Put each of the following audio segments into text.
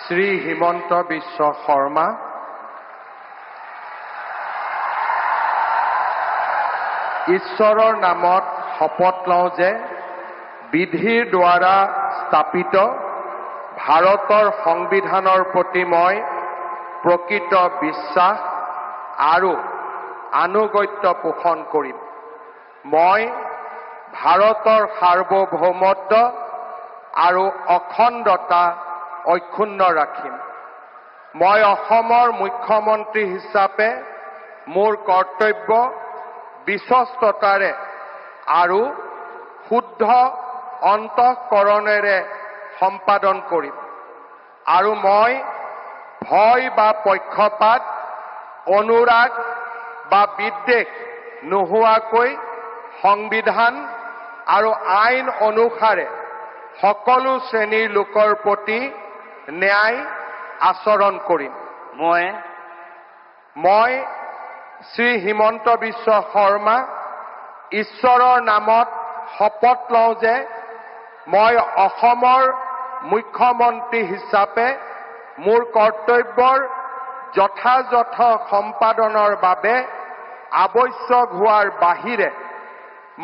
শ্ৰী হিমন্ত বিশ্ব শৰ্মা, ঈশ্বৰৰ নামত শপত লওঁ যে বিধিৰ দ্বাৰা স্থাপিত ভাৰতৰ সংবিধানৰ প্ৰতি মই প্ৰকৃত বিশ্বাস আৰু আনুগত্য পোষণ কৰিম। মই ভাৰতৰ সাৰ্বভৌমত্ব আৰু অখণ্ডতা অক্ষুণ্ণ ৰাখিম। মই অসমৰ মুখ্যমন্ত্ৰী হিচাপে মোৰ কৰ্তব্য বিশ্বস্ততাৰে আৰু শুদ্ধ অন্তঃকৰণেৰে সম্পাদন কৰিম আৰু মই ভয় বা পক্ষপাত, অনুৰাগ বা বিদ্বেষ নোহোৱাকৈ সংবিধান আৰু আইন অনুসাৰে সকলো শ্ৰেণীৰ লোকৰ প্ৰতি ন্যায় আচৰণ কৰিম। মই শ্ৰী হিমন্ত বিশ্ব শৰ্মা ঈশ্বৰৰ নামত শপত লওঁ যে মই অসমৰ মুখ্যমন্ত্ৰী হিচাপে মোৰ কৰ্তব্যৰ যথাযথ সম্পাদনৰ বাবে আৱশ্যক হোৱাৰ বাহিৰে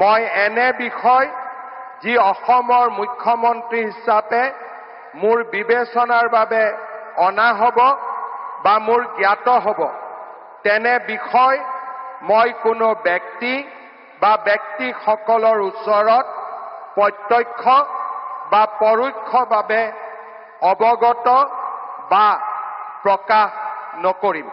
মই এনে বিষয় যি অসমৰ মুখ্যমন্ত্ৰী হিচাপে মোৰ বিবেচনাৰ বাবে অনা হ'ব বা মোৰ জ্ঞাত হ'ব, তেনে বিষয় মই কোনো ব্যক্তি বা ব্যক্তিসকলৰ ওচৰত প্ৰত্যক্ষ বা পৰোক্ষভাৱে অৱগত বা প্ৰকাশ নকৰিম।